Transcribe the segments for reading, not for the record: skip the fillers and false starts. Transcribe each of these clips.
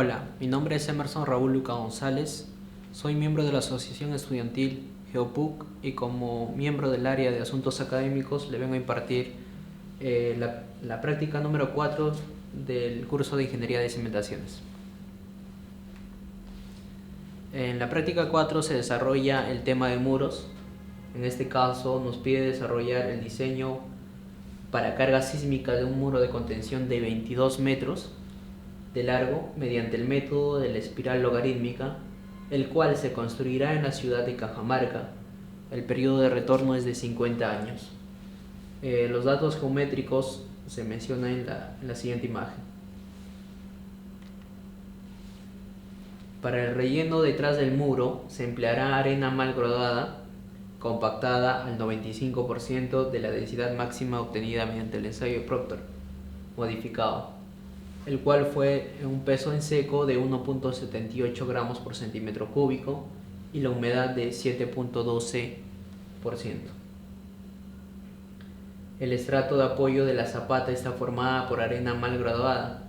Hola, mi nombre es Emerson Raúl Luca González, soy miembro de la Asociación Estudiantil GeoPUC y como miembro del área de asuntos académicos le vengo a impartir la práctica número 4 del curso de Ingeniería de Cimentaciones. En la práctica 4 se desarrolla el tema de muros. En este caso nos pide desarrollar el diseño para carga sísmica de un muro de contención de 22 metros de largo mediante el método de la espiral logarítmica, el cual se construirá en la ciudad de Cajamarca. El periodo de retorno es de 50 años. Los datos geométricos se mencionan en la siguiente imagen. Para el relleno detrás del muro se empleará arena mal graduada, compactada al 95% de la densidad máxima obtenida mediante el ensayo Proctor modificado, el cual fue un peso en seco de 1.78 gramos por centímetro cúbico y la humedad de 7.12%. El estrato de apoyo de la zapata está formada por arena mal graduada,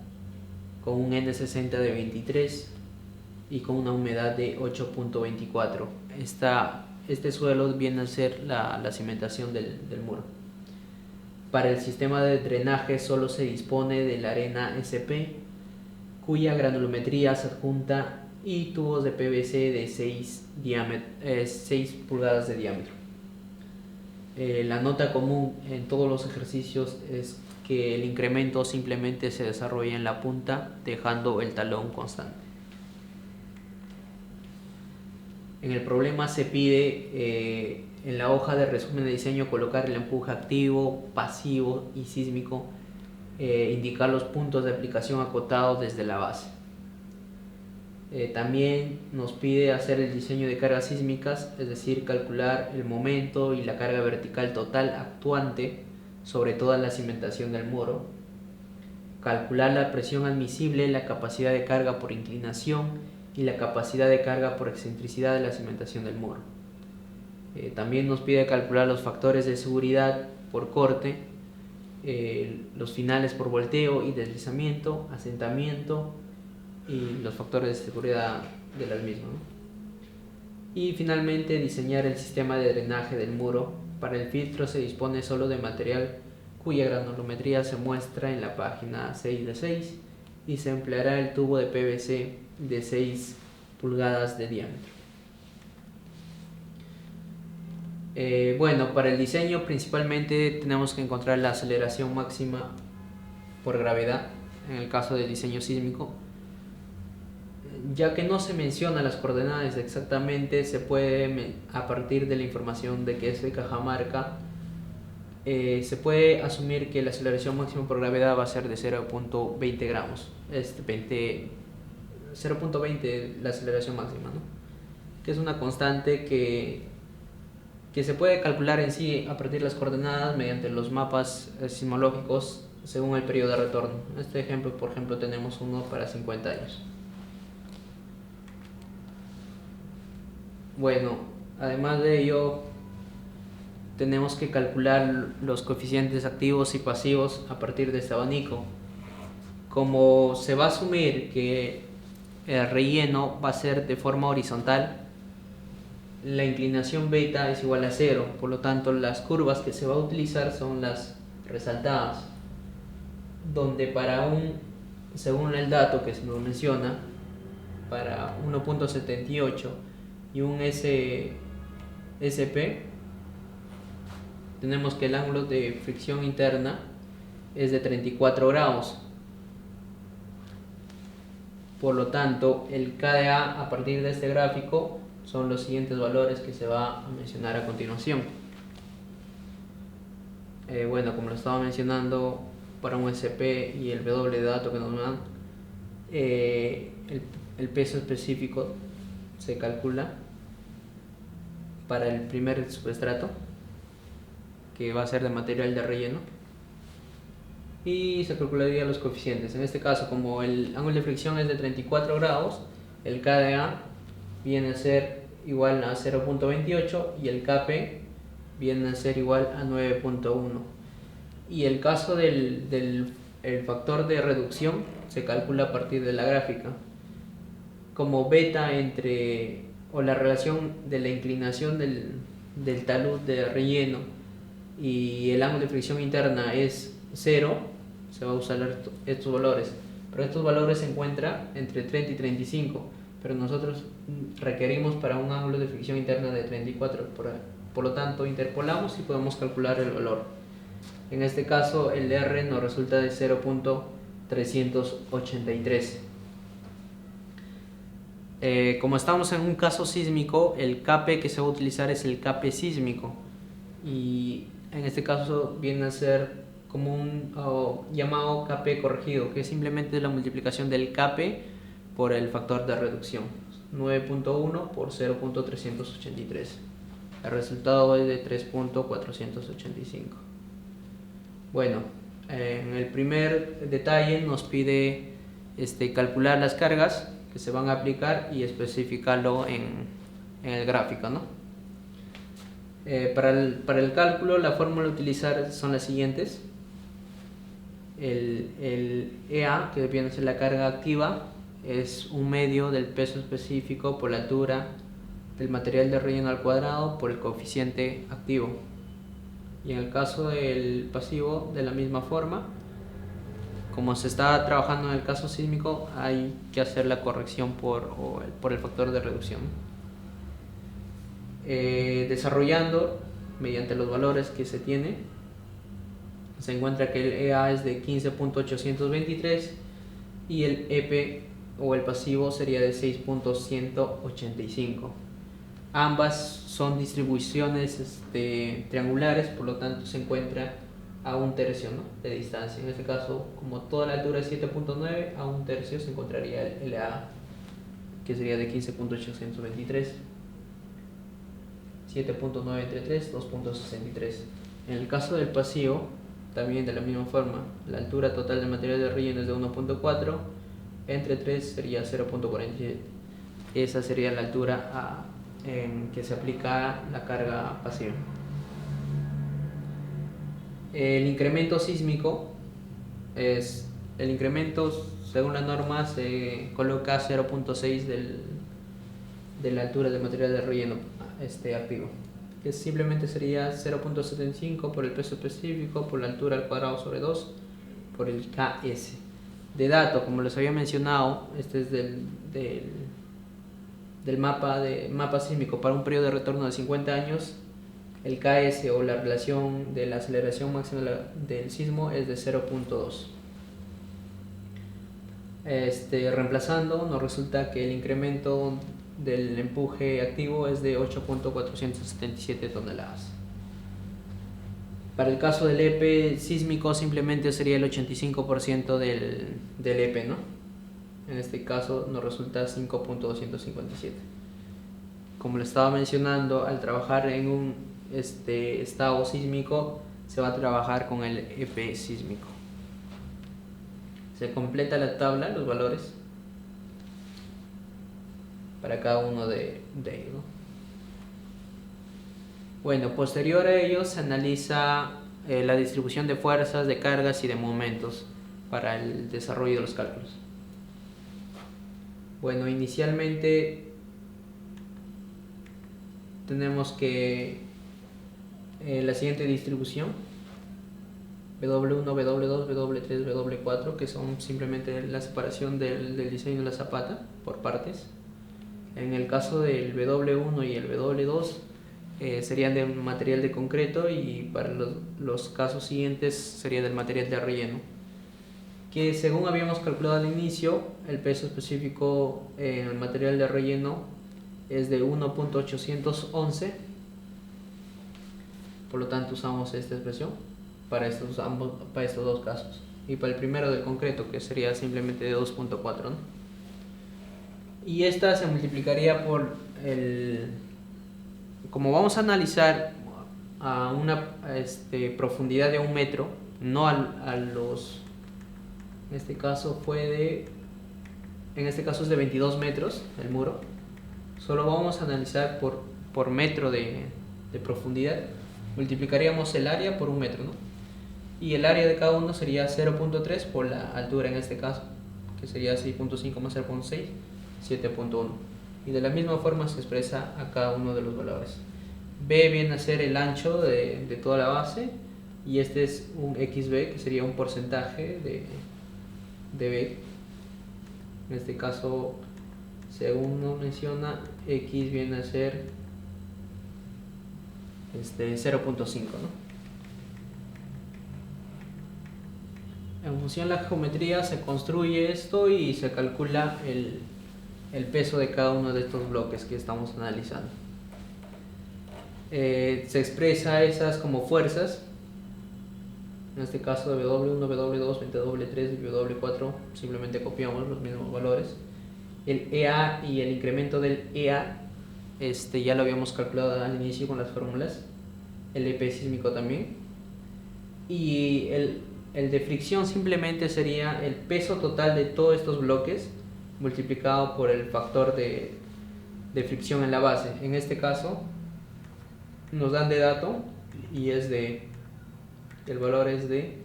con un N60 de 23 y con una humedad de 8.24. Este suelo viene a ser la cimentación del muro. Para el sistema de drenaje solo se dispone de la arena SP, cuya granulometría se adjunta, y tubos de PVC de 6 pulgadas de diámetro. La nota común en todos los ejercicios es que el incremento simplemente se desarrolla en la punta, dejando el talón constante. En el problema se pide en la hoja de resumen de diseño colocar el empuje activo, pasivo y sísmico, indicar los puntos de aplicación acotados desde la base. También nos pide hacer el diseño de cargas sísmicas, es decir, calcular el momento y la carga vertical total actuante sobre toda la cimentación del muro, calcular la presión admisible, la capacidad de carga por inclinación y la capacidad de carga por excentricidad de la cimentación del muro. También nos pide calcular los factores de seguridad por corte, los finales por volteo y deslizamiento, asentamiento y los factores de seguridad de las mismas, ¿no? Y finalmente diseñar el sistema de drenaje del muro. Para el filtro se dispone solo de material cuya granulometría se muestra en la página 6 de 6 y se empleará el tubo de PVC de 6 pulgadas de diámetro. Bueno, para el diseño principalmente tenemos que encontrar la aceleración máxima por gravedad en el caso del diseño sísmico. Ya que no se menciona las coordenadas exactamente, se puede, a partir de la información de que es de Cajamarca, se puede asumir que la aceleración máxima por gravedad va a ser de 0.20 gramos, 0.20 la aceleración máxima, ¿no? Que es una constante que se puede calcular en sí a partir de las coordenadas mediante los mapas sismológicos según el periodo de retorno. En este ejemplo, por ejemplo, tenemos uno para 50 años. Bueno, además de ello, tenemos que calcular los coeficientes activos y pasivos a partir de este abanico. Como se va a asumir que el relleno va a ser de forma horizontal, la inclinación beta es igual a 0, por lo tanto las curvas que se va a utilizar son las resaltadas, donde según el dato que se nos menciona, para 1.78 y un SP, tenemos que el ángulo de fricción interna es de 34 grados. Por lo tanto, el KDA a partir de este gráfico son los siguientes valores que se va a mencionar a continuación. Bueno, como lo estaba mencionando, para un SP y el W de dato que nos dan, el peso específico se calcula para el primer subestrato, que va a ser de material de relleno, y se calcularía los coeficientes. En este caso, como el ángulo de fricción es de 34 grados, el KDA viene a ser igual a 0.28 y el KP viene a ser igual a 9.1. Y el caso del factor de reducción se calcula a partir de la gráfica. como beta entre, o la relación de la inclinación del talud de relleno y el ángulo de fricción interna es 0, se va a usar estos valores. Pero estos valores se encuentran entre 30 y 35, pero nosotros requerimos para un ángulo de fricción interna de 34. Por lo tanto, interpolamos y podemos calcular el valor. En este caso, el R nos resulta de 0.383. Como estamos en un caso sísmico, el Kp que se va a utilizar es el Kp sísmico, y en este caso viene a ser como un llamado Kp corregido, que es simplemente la multiplicación del Kp por el factor de reducción, 9.1 por 0.383. El resultado es de 3.485. Bueno, en el primer detalle nos pide calcular las cargas que se van a aplicar y especificarlo en el gráfico, ¿no? Para el cálculo, la fórmula a utilizar son las siguientes. El EA, que viene a ser la carga activa, es un medio del peso específico por la altura del material de relleno al cuadrado por el coeficiente activo. Y en el caso del pasivo, de la misma forma. Como se está trabajando en el caso sísmico, hay que hacer la corrección por el factor de reducción. Desarrollando mediante los valores que se tiene, se encuentra que el EA es de 15.823 y el EP o el pasivo sería de 6.185. Ambas son distribuciones triangulares, por lo tanto se encuentra a 1/3, ¿no?, de distancia. En este caso, como toda la altura es 7.9, a 1/3 se encontraría el A, que sería de 15.823. 7.9 entre 3, 2.63. En el caso del pasivo, también de la misma forma, la altura total del material de relleno es de 1.4, entre 3 sería 0.47. Esa sería la altura en que se aplica la carga pasiva. El incremento sísmico es el incremento, según la norma, se coloca 0.6 de la altura del material de relleno activo, que simplemente sería 0.75 por el peso específico por la altura al cuadrado sobre 2 por el KS. De dato, como les había mencionado, este es del mapa sísmico para un periodo de retorno de 50 años. El KS, o la relación de la aceleración máxima del sismo, es de 0.2. Reemplazando, nos resulta que el incremento del empuje activo es de 8.477 toneladas. Para el caso del EP sísmico, simplemente sería el 85% del EP, ¿no? En este caso nos resulta 5.257. Como le estaba mencionando, al trabajar en un estado sísmico, se va a trabajar con el EP sísmico. Se completa la tabla, los valores para cada uno de ellos, ¿no? Bueno, posterior a ello se analiza la distribución de fuerzas, de cargas y de momentos para el desarrollo de los cálculos. Bueno, inicialmente tenemos que la siguiente distribución: W1, W2, W3, W4, que son simplemente la separación del diseño de la zapata por partes. En el caso del W1 y el W2 serían de material de concreto, y para los casos siguientes sería del material de relleno, que según habíamos calculado al inicio, el peso específico en el material de relleno es de 1.811. Por lo tanto usamos esta expresión para estos dos casos, y para el primero del concreto, que sería simplemente de 2.4, ¿no? Y esta se multiplicaría por como vamos a analizar a una profundidad de 1 metro, no en este caso es de 22 metros el muro, solo vamos a analizar por metro de profundidad. Multiplicaríamos el área por 1 metro, ¿no? Y el área de cada uno sería 0.3 por la altura, en este caso, que sería 6.5 más 0.6, 7.1. Y de la misma forma se expresa a cada uno de los valores. B viene a ser el ancho de toda la base, y este es un XB, que sería un porcentaje de B. En este caso, según nos menciona, X viene a ser 0.5, ¿no? En función de la geometría se construye esto y se calcula el peso de cada uno de estos bloques que estamos analizando. Se expresa esas como fuerzas, en este caso de W1, W2, W3 y W4, simplemente copiamos los mismos valores. El EA y el incremento del EA ya lo habíamos calculado al inicio con las fórmulas. El EP sísmico también. Y el de fricción simplemente sería el peso total de todos estos bloques multiplicado por el factor de fricción en la base. En este caso nos dan de dato y el valor es de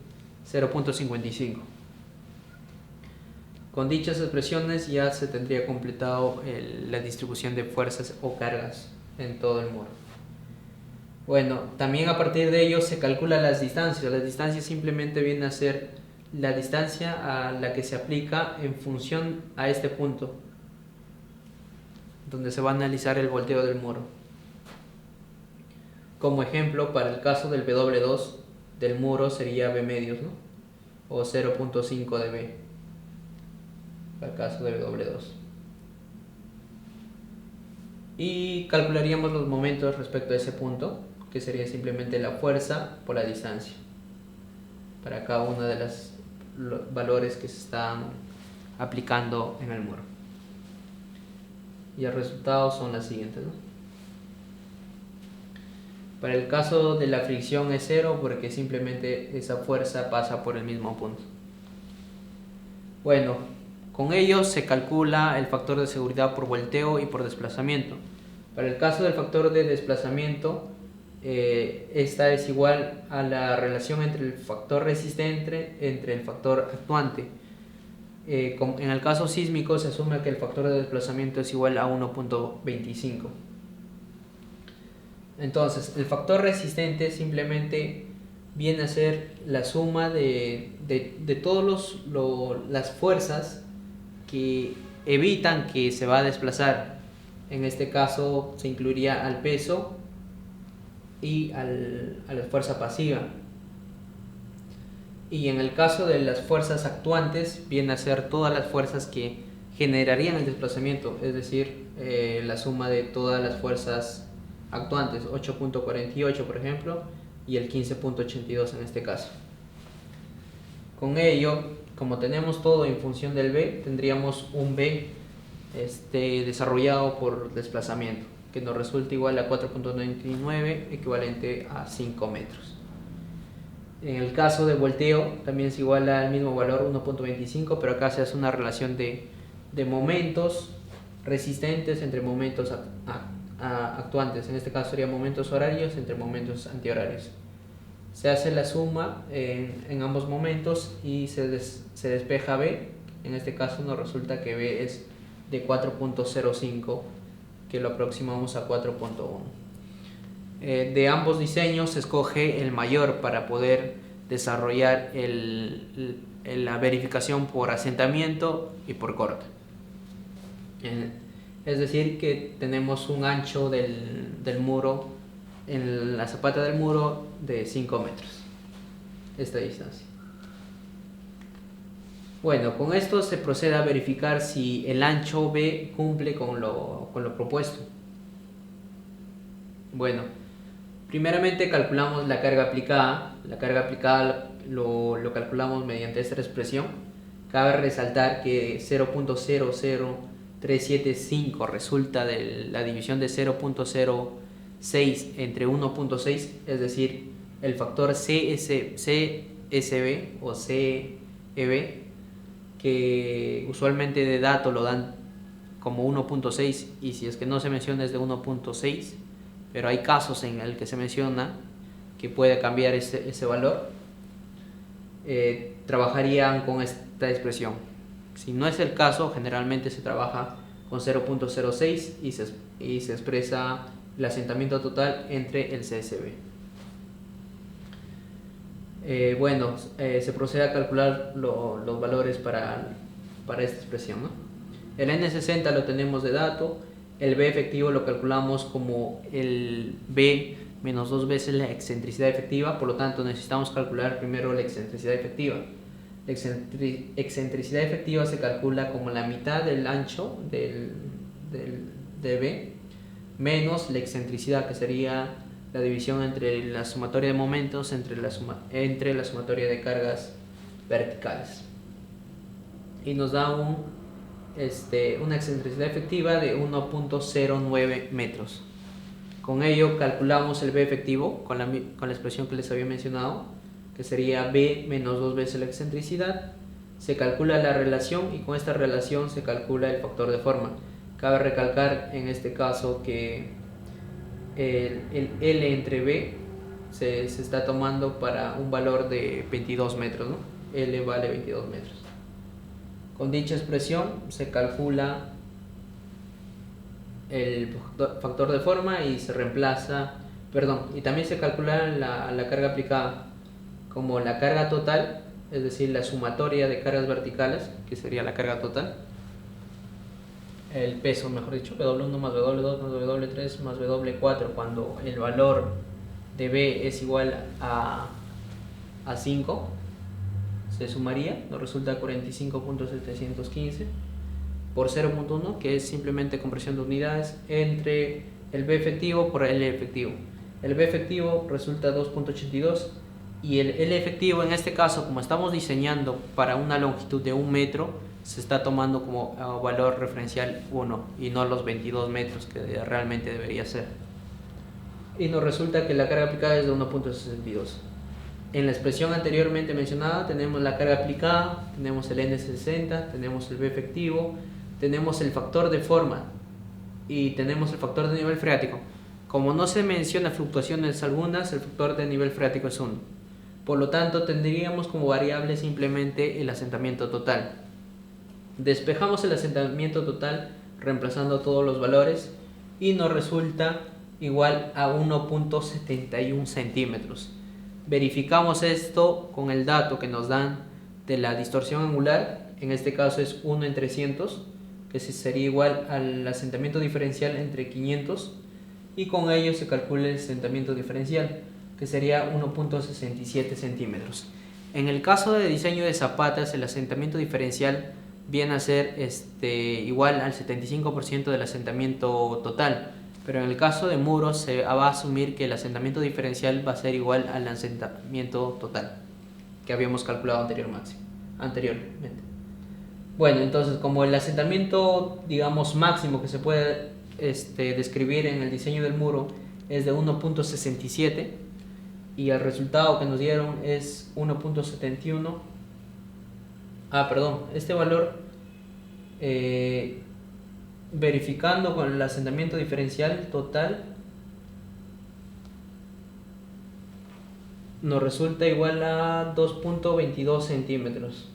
0.55. Con dichas expresiones ya se tendría completado la distribución de fuerzas o cargas en todo el muro. Bueno, también a partir de ello se calcula las distancias. Las distancias simplemente vienen a ser la distancia a la que se aplica en función a este punto, donde se va a analizar el volteo del muro. Como ejemplo, para el caso del W2 del muro sería B medios, ¿no? O 0.5 de B, para el caso de W2. Y calcularíamos los momentos respecto a ese punto, que sería simplemente la fuerza por la distancia, para cada uno de los valores que se están aplicando en el muro. Y el resultado son las siguientes, ¿no? Para el caso de la fricción es 0, porque simplemente esa fuerza pasa por el mismo punto. Bueno, con ello se calcula el factor de seguridad por volteo y por desplazamiento. Para el caso del factor de desplazamiento, esta es igual a la relación entre el factor resistente entre el factor actuante. En el caso sísmico se asume que el factor de desplazamiento es igual a 1.25. Entonces, el factor resistente simplemente viene a ser la suma de todas las fuerzas que evitan que se va a desplazar. En este caso se incluiría al peso y a la fuerza pasiva. Y en el caso de las fuerzas actuantes viene a ser todas las fuerzas que generarían el desplazamiento, es decir, la suma de todas las fuerzas actuantes, 8.48 por ejemplo, y el 15.82 en este caso. Con ello, como tenemos todo en función del B, tendríamos un B desarrollado por desplazamiento, que nos resulta igual a 4.99, equivalente a 5 metros. En el caso de volteo también es igual al mismo valor, 1.25, pero acá se hace una relación de momentos resistentes entre momentos actuantes. En este caso serían momentos horarios entre momentos antihorarios. Se hace la suma en ambos momentos y se despeja B. En este caso nos resulta que B es de 4.05, que lo aproximamos a 4.1. De ambos diseños se escoge el mayor para poder desarrollar la verificación por asentamiento y por corte. Es decir, que tenemos un ancho del muro, en la zapata del muro, de 5 metros, esta distancia. Bueno, con esto se procede a verificar si el ancho B cumple con lo propuesto. Bueno, primeramente calculamos la carga aplicada. La carga aplicada lo calculamos mediante esta expresión. Cabe resaltar que 0.00375 resulta de la división de 0.06 entre 1.6, es decir, el factor CSB o CEB, que usualmente de dato lo dan como 1.6, y si es que no se menciona es de 1.6, pero hay casos en el que se menciona que puede cambiar ese valor. Trabajarían con esta expresión. Si no es el caso, generalmente se trabaja con 0.06 y se expresa el asentamiento total entre el CSB. Se procede a calcular los valores para esta expresión, ¿no? El N60 lo tenemos de dato, el B efectivo lo calculamos como el B menos 2 veces la excentricidad efectiva, por lo tanto necesitamos calcular primero la excentricidad efectiva. La excentricidad efectiva se calcula como la mitad del ancho de B menos la excentricidad, que sería la división entre la sumatoria de momentos entre la sumatoria de cargas verticales, y nos da una excentricidad efectiva de 1.09 metros. Con ello calculamos el B efectivo con la expresión que les había mencionado, que sería B menos 2 veces la excentricidad. Se calcula la relación y con esta relación se calcula el factor de forma. Cabe recalcar en este caso que el L entre B se está tomando para un valor de 22 metros, ¿no? L vale 22 metros. Con dicha expresión se calcula el factor de forma y se reemplaza, y también se calcula la carga aplicada como la carga total, es decir, la sumatoria de cargas verticales, que sería la carga total, el peso, mejor dicho, W1 más W2 más W3 más W4, cuando el valor de B es igual a 5, se sumaría, nos resulta 45.715 por 0.1, que es simplemente conversión de unidades, entre el B efectivo por el L efectivo. El B efectivo resulta 2.82 y el L efectivo, en este caso, como estamos diseñando para una longitud de 1 metro, se está tomando como valor referencial 1 y no los 22 metros que realmente debería ser. Y nos resulta que la carga aplicada es de 1.62. En la expresión anteriormente mencionada tenemos la carga aplicada, tenemos el N60, tenemos el B efectivo, tenemos el factor de forma y tenemos el factor de nivel freático. Como no se menciona fluctuaciones algunas, el factor de nivel freático es 1. Por lo tanto, tendríamos como variable simplemente el asentamiento total. Despejamos el asentamiento total reemplazando todos los valores y nos resulta igual a 1.71 centímetros. Verificamos esto con el dato que nos dan de la distorsión angular, en este caso es 1 en 300, que sería igual al asentamiento diferencial entre 500, y con ello se calcula el asentamiento diferencial, que sería 1.67 centímetros. En el caso de diseño de zapatas, el asentamiento diferencial viene a ser igual al 75% del asentamiento total, pero en el caso de muros se va a asumir que el asentamiento diferencial va a ser igual al asentamiento total que habíamos calculado anteriormente. Bueno, entonces, como el asentamiento, digamos, máximo que se puede describir en el diseño del muro es de 1.67 y el resultado que nos dieron es 1.71. Este valor, verificando con el asentamiento diferencial total, nos resulta igual a 2.22 centímetros.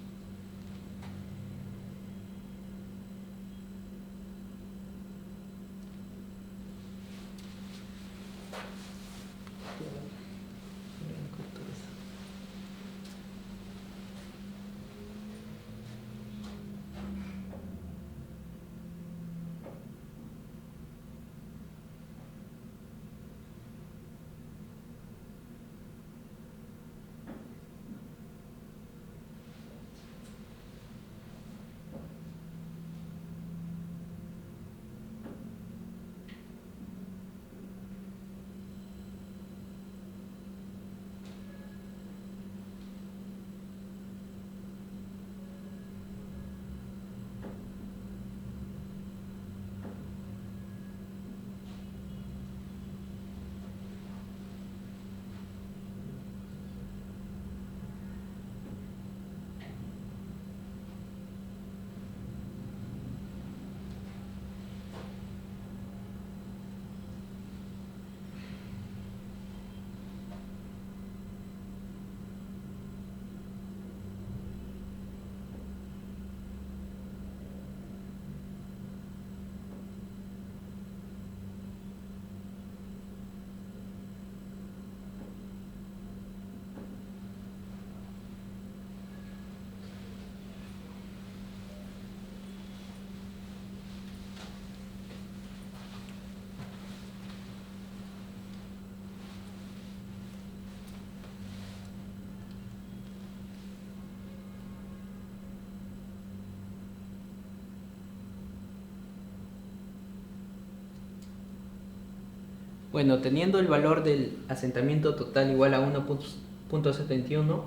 Bueno, teniendo el valor del asentamiento total igual a 1.71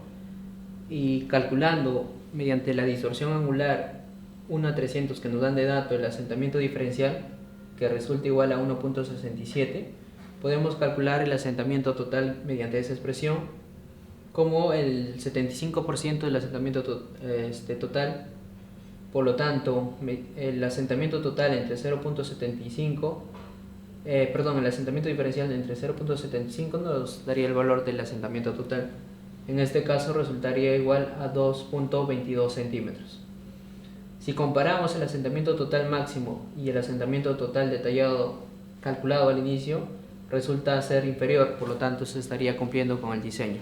y calculando mediante la distorsión angular 1 a 300 que nos dan de dato el asentamiento diferencial, que resulta igual a 1.67, podemos calcular el asentamiento total mediante esa expresión como el 75% del asentamiento total. Por lo tanto, el asentamiento total entre 0.75, el asentamiento diferencial entre 0.75 nos daría el valor del asentamiento total. En este caso resultaría igual a 2.22 centímetros. Si comparamos el asentamiento total máximo y el asentamiento total detallado calculado al inicio, resulta ser inferior, por lo tanto se estaría cumpliendo con el diseño.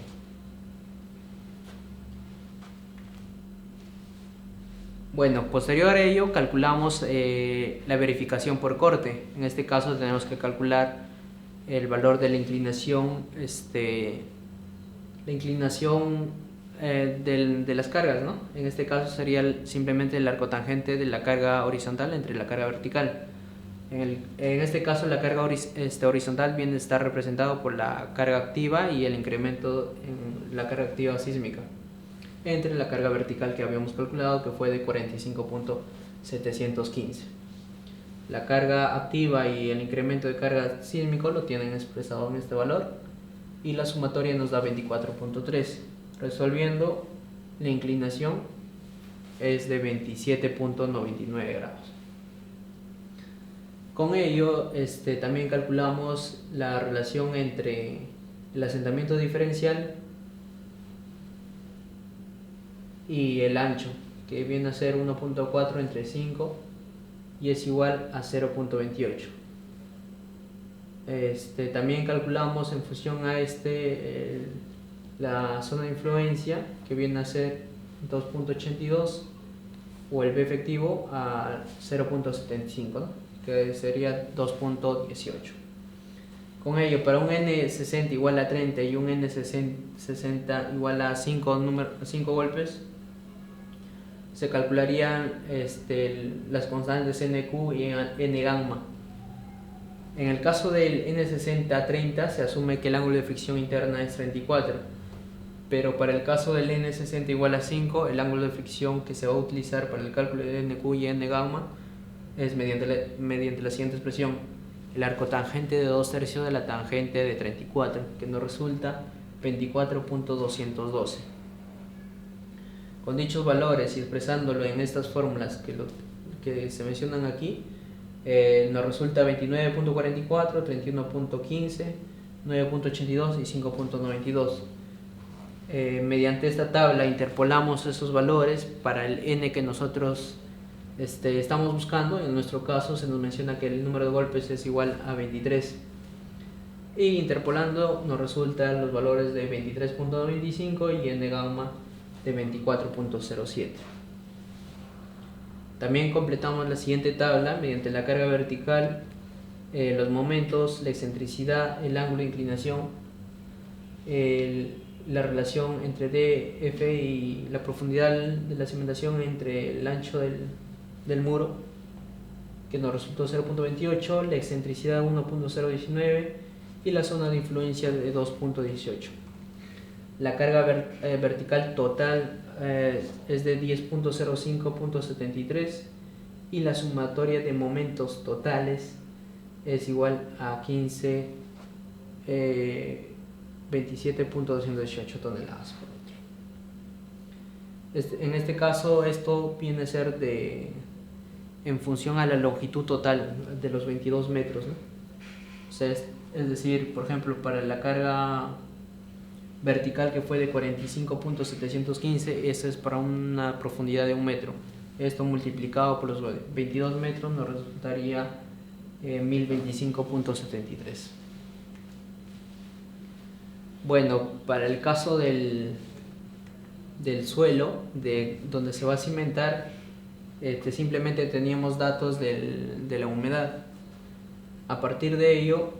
Bueno, posterior a ello calculamos la verificación por corte. En este caso tenemos que calcular el valor de la inclinación, de las cargas, ¿no? En este caso sería simplemente el arco tangente de la carga horizontal entre la carga vertical. En este caso la carga horizontal viene a estar representado por la carga activa y el incremento en la carga activa sísmica entre la carga vertical que habíamos calculado, que fue de 45.715. La carga activa y el incremento de carga sísmico lo tienen expresado en este valor y la sumatoria nos da 24.3. Resolviendo, la inclinación es de 27.99 grados. Con ello también calculamos la relación entre el asentamiento diferencial y el ancho, que viene a ser 1.4 entre 5 y es igual a 0.28. También calculamos en función a la zona de influencia, que viene a ser 2.82, o el B efectivo a 0.75, ¿no? Que sería 2.18. Con ello, para un N60 igual a 30 y un N60 igual a 5 golpes, se calcularían las constantes NQ y N gamma. En el caso del N60 a 30 se asume que el ángulo de fricción interna es 34, pero para el caso del N60 igual a 5, el ángulo de fricción que se va a utilizar para el cálculo de NQ y N gamma es mediante la siguiente expresión: el arco tangente de 2/3 de la tangente de 34, que nos resulta 24.212. Con dichos valores y expresándolo en estas fórmulas que se mencionan aquí, nos resulta 29.44, 31.15, 9.82 y 5.92. Mediante esta tabla interpolamos esos valores para el n que nosotros estamos buscando. En nuestro caso se nos menciona que el número de golpes es igual a 23, y interpolando nos resultan los valores de 23.95 y n gamma de 24.07. También completamos la siguiente tabla mediante la carga vertical, los momentos, la excentricidad, el ángulo de inclinación, la relación entre D, F y la profundidad de la cimentación entre el ancho del muro, que nos resultó 0.28, la excentricidad 1.019 y la zona de influencia de 2.18. La carga vertical total es de 10.05.73 y la sumatoria de momentos totales es igual a 27.218 toneladas por metro. En este caso esto viene a ser en función a la longitud total de los 22 metros, ¿no? O sea, es decir, por ejemplo, para la carga vertical, que fue de 45.715, eso es para una profundidad de 1 metro. Esto multiplicado por los 22 metros nos resultaría 1025.73. Bueno, para el caso del suelo, donde se va a cimentar, simplemente teníamos datos de la humedad. A partir de ello,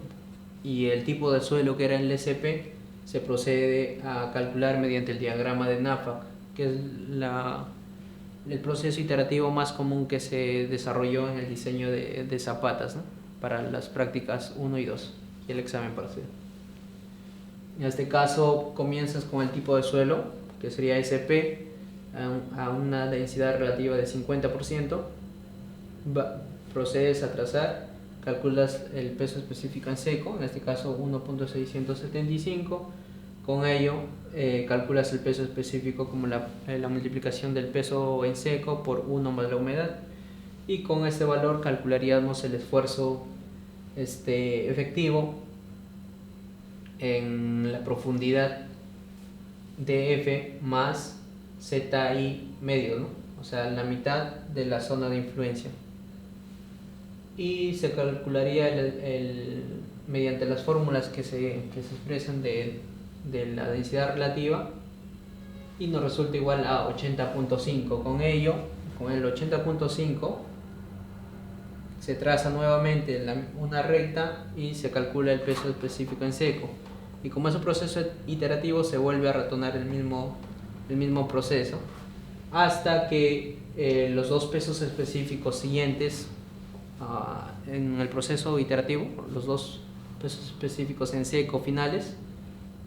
y el tipo de suelo que era el SCP, se procede a calcular mediante el diagrama de Nafaq, que es el proceso iterativo más común que se desarrolló en el diseño de zapatas, ¿no? Para las prácticas 1 y 2. y el examen parcial. En este caso comienzas con el tipo de suelo, que sería SP, a una densidad relativa de 50%, procedes a trazar, calculas el peso específico en seco, en este caso 1.675, con ello calculas el peso específico como la multiplicación del peso en seco por 1 más la humedad, y con este valor calcularíamos el esfuerzo efectivo en la profundidad dF más ZI medio, ¿no? O sea, la mitad de la zona de influencia, y se calcularía mediante las fórmulas que se expresan de la densidad relativa, y nos resulta igual a 80.5. Con ello, con el 80.5 se traza nuevamente una recta y se calcula el peso específico en seco, y como es un proceso iterativo se vuelve a retornar el mismo proceso hasta que los dos pesos específicos siguientes en el proceso iterativo, los dos pesos específicos en seco finales,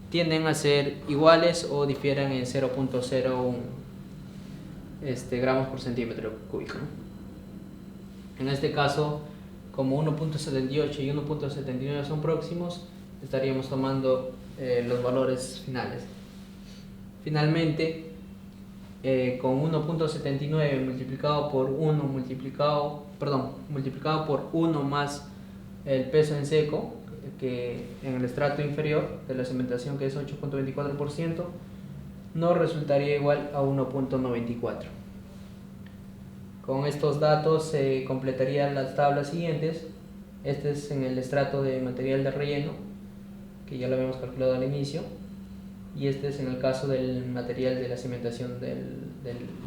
tienden a ser iguales o difieran en 0.01 gramos por centímetro cúbico, ¿no? En este caso, como 1.78 y 1.79 son próximos, estaríamos tomando los valores finales. Finalmente, con 1.79 multiplicado por 1 multiplicado por 1 más el peso en seco, que en el estrato inferior de la cimentación, que es 8.24%, nos resultaría igual a 1.94. Con estos datos se completarían las tablas siguientes. Este es en el estrato de material de relleno, que ya lo habíamos calculado al inicio, y este es en el caso del material de la cimentación de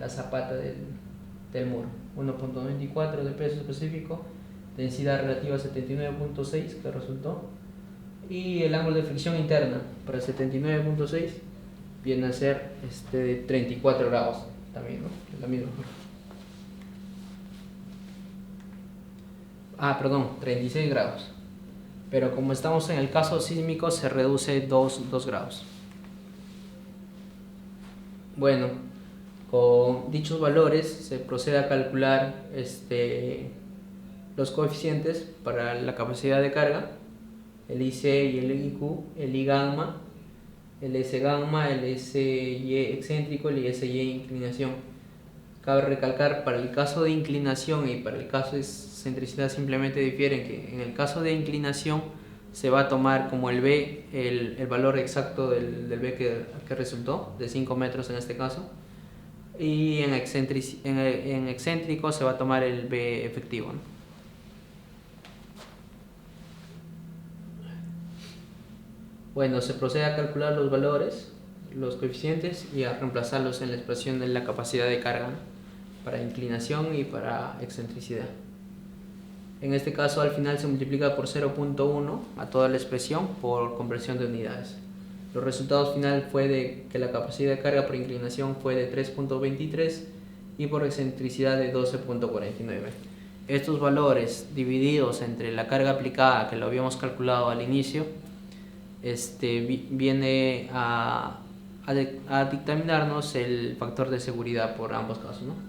la zapata del muro. 1.94 de peso específico, densidad relativa 79.6 que resultó, y el ángulo de fricción interna para 79.6 viene a ser 34 grados también, ¿no? La misma. 36 grados, pero como estamos en el caso sísmico se reduce 2 grados. Bueno, con dichos valores se procede a calcular los coeficientes para la capacidad de carga, el IC y el IQ, el I gamma, el S gamma, el SY excéntrico, el SY inclinación. Cabe recalcar, para el caso de inclinación y para el caso de excentricidad simplemente difieren, que en el caso de inclinación se va a tomar como el B el valor exacto del B que resultó, de 5 metros en este caso, y en excéntrico se va a tomar el B efectivo, ¿no? Bueno, se procede a calcular los valores, los coeficientes, y a reemplazarlos en la expresión de la capacidad de carga, ¿no?, para inclinación y para excentricidad. En este caso al final se multiplica por 0.1 a toda la expresión por conversión de unidades. Los resultados finales fue de que la capacidad de carga por inclinación fue de 3.23 y por excentricidad de 12.49. Estos valores divididos entre la carga aplicada, que lo habíamos calculado al inicio, viene a dictaminarnos el factor de seguridad por ambos casos, ¿no?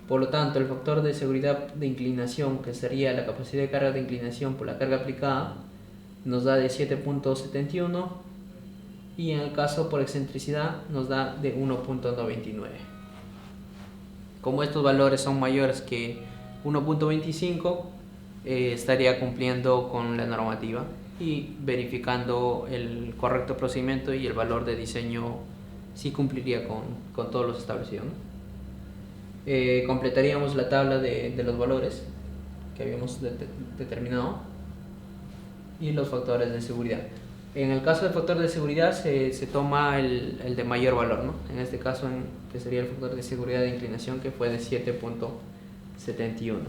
Por lo tanto, el factor de seguridad de inclinación, que sería la capacidad de carga de inclinación por la carga aplicada, nos da de 7.71, y en el caso por excentricidad nos da de 1.99. Como estos valores son mayores que 1.25, estaría cumpliendo con la normativa y verificando el correcto procedimiento, y el valor de diseño sí cumpliría con todos los establecidos, ¿no? Completaríamos la tabla de los valores que habíamos determinado y los factores de seguridad. En el caso del factor de seguridad se toma el de mayor valor, ¿no? En este caso, que sería el factor de seguridad de inclinación, que fue de 7.71.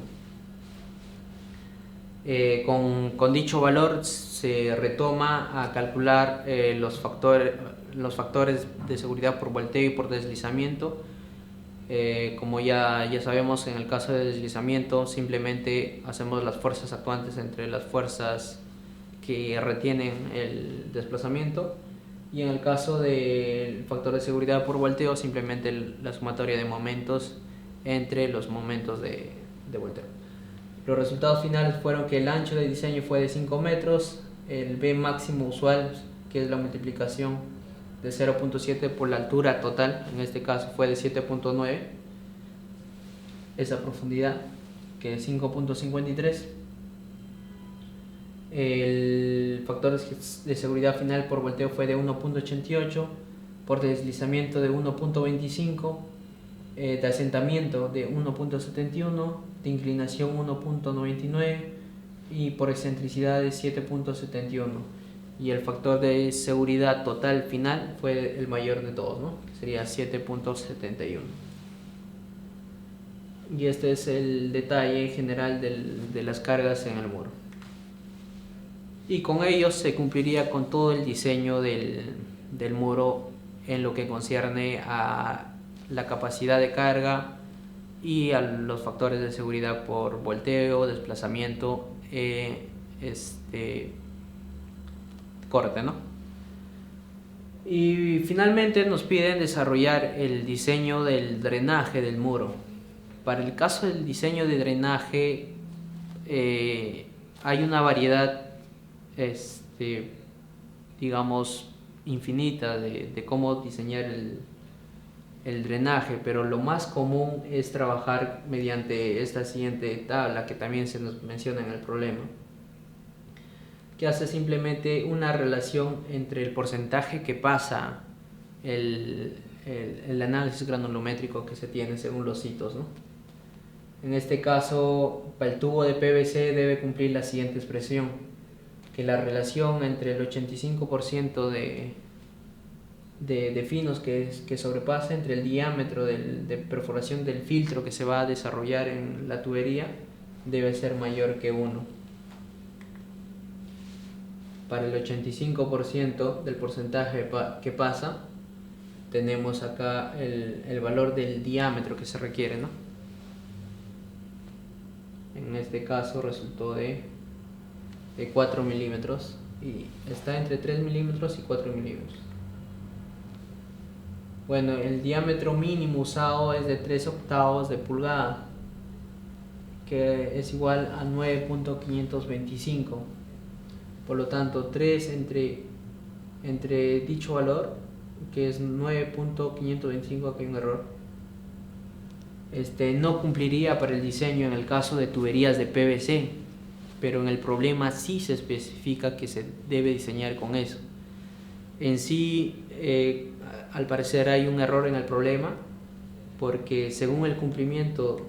Con dicho valor se retoma a calcular los factores de seguridad por volteo y por deslizamiento. Como ya sabemos, en el caso de deslizamiento simplemente hacemos las fuerzas actuantes entre las fuerzas que retienen el desplazamiento, y en el caso del factor de seguridad por volteo, simplemente la sumatoria de momentos entre los momentos de volteo. Los resultados finales fueron que el ancho de diseño fue de 5 metros, el B máximo usual, que es la multiplicación de 0.7 por la altura total, en este caso fue de 7.9, esa profundidad, que es 5.53. El factor de seguridad final por volteo fue de 1.88, por deslizamiento de 1.25, de asentamiento de 1.71, de inclinación 1.99 y por excentricidad de 7.71. Y el factor de seguridad total final fue el mayor de todos, ¿no? Sería 7.71. Y este es el detalle general de las cargas en el muro. Y con ello se cumpliría con todo el diseño del muro en lo que concierne a la capacidad de carga y a los factores de seguridad por volteo, desplazamiento, corte, ¿no? Y finalmente nos piden desarrollar el diseño del drenaje del muro. Para el caso del diseño de drenaje hay una variedad digamos infinita de cómo diseñar el drenaje, pero lo más común es trabajar mediante esta siguiente tabla, que también se nos menciona en el problema, que hace simplemente una relación entre el porcentaje que pasa el análisis granulométrico que se tiene según los hitos, ¿no? En este caso, para el tubo de PVC debe cumplir la siguiente expresión, que la relación entre el 85% de finos que sobrepasa entre el diámetro de perforación del filtro que se va a desarrollar en la tubería debe ser mayor que 1. Para el 85% del porcentaje que pasa, tenemos acá el valor del diámetro que se requiere, ¿no? En este caso resultó de 4 milímetros y está entre 3 milímetros y 4 milímetros. Bueno, el diámetro mínimo usado es de 3/8 de pulgada, que es igual a 9.525. Por lo tanto, 3 entre dicho valor, que es 9.525, aquí hay un error, no cumpliría para el diseño en el caso de tuberías de PVC, pero en el problema sí se especifica que se debe diseñar con eso. En sí, al parecer hay un error en el problema, porque según el cumplimiento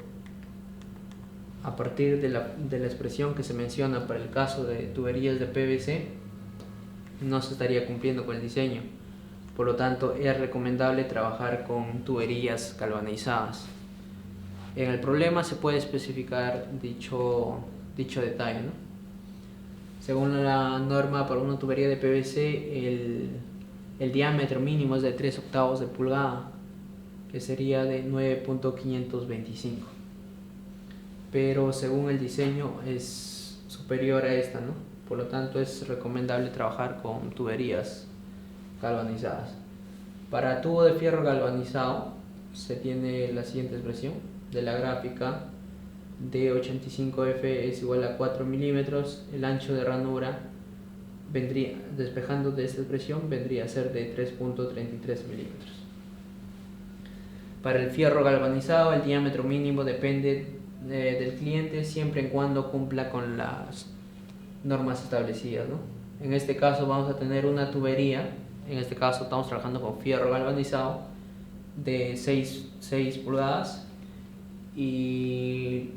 a partir de la expresión que se menciona para el caso de tuberías de PVC, no se estaría cumpliendo con el diseño. Por lo tanto, es recomendable trabajar con tuberías galvanizadas. En el problema se puede especificar dicho detalle, ¿no? Según la norma para una tubería de PVC, el diámetro mínimo es de 3/8 de pulgada, que sería de 9.525. Pero según el diseño es superior a esta, ¿no? Por lo tanto es recomendable trabajar con tuberías galvanizadas. Para tubo de fierro galvanizado se tiene la siguiente expresión de la gráfica: D85F es igual a 4 milímetros, el ancho de ranura despejando de esta expresión vendría a ser de 3.33 milímetros. Para el fierro galvanizado el diámetro mínimo depende del cliente siempre y cuando cumpla con las normas establecidas, ¿no? En este caso vamos a tener una tubería, en este caso estamos trabajando con fierro galvanizado de 6 pulgadas, y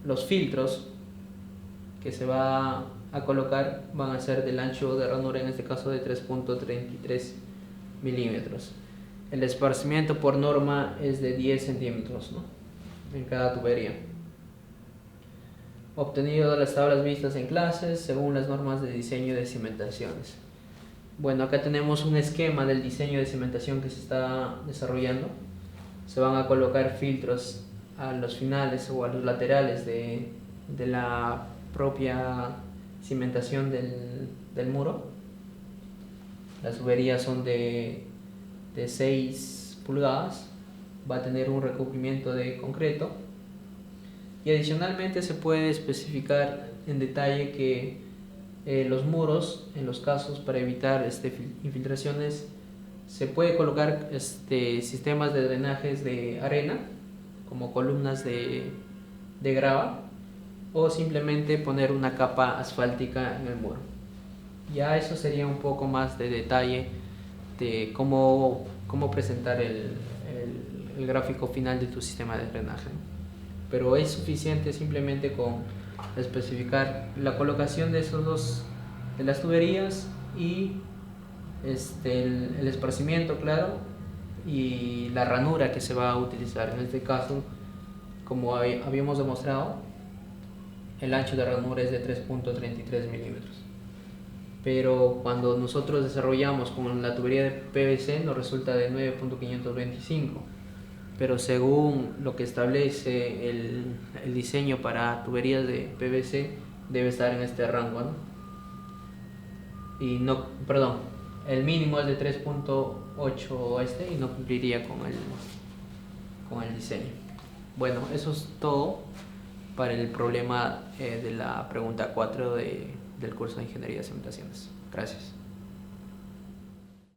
los filtros que se va a colocar van a ser del ancho de ranura, en este caso de 3.33 milímetros. El esparcimiento por norma es de 10 centímetros, ¿no?, en cada tubería. Obtenido de las tablas vistas en clases según las normas de diseño de cimentaciones. Bueno, acá tenemos un esquema del diseño de cimentación que se está desarrollando. Se van a colocar filtros a los finales o a los laterales de la propia cimentación del muro. Las tuberías son de 6 pulgadas, va a tener un recubrimiento de concreto, y adicionalmente se puede especificar en detalle que los muros, en los casos para evitar infiltraciones, se puede colocar sistemas de drenajes de arena como columnas de grava, o simplemente poner una capa asfáltica en el muro. Ya eso sería un poco más de detalle de cómo presentar el gráfico final de tu sistema de drenaje. Pero es suficiente simplemente con especificar la colocación de de las tuberías y el esparcimiento, claro, y la ranura que se va a utilizar. En este caso, como habíamos demostrado, el ancho de ranura es de 3.33 milímetros. Pero cuando nosotros desarrollamos con la tubería de PVC nos resulta de 9.525. Pero según lo que establece el diseño para tuberías de PVC, debe estar en este rango, ¿no? Y no, perdón, el mínimo es de 3.8 y no cumpliría con el diseño. Bueno, eso es todo para el problema de la pregunta 4 del curso de Ingeniería de Cimentaciones. Gracias.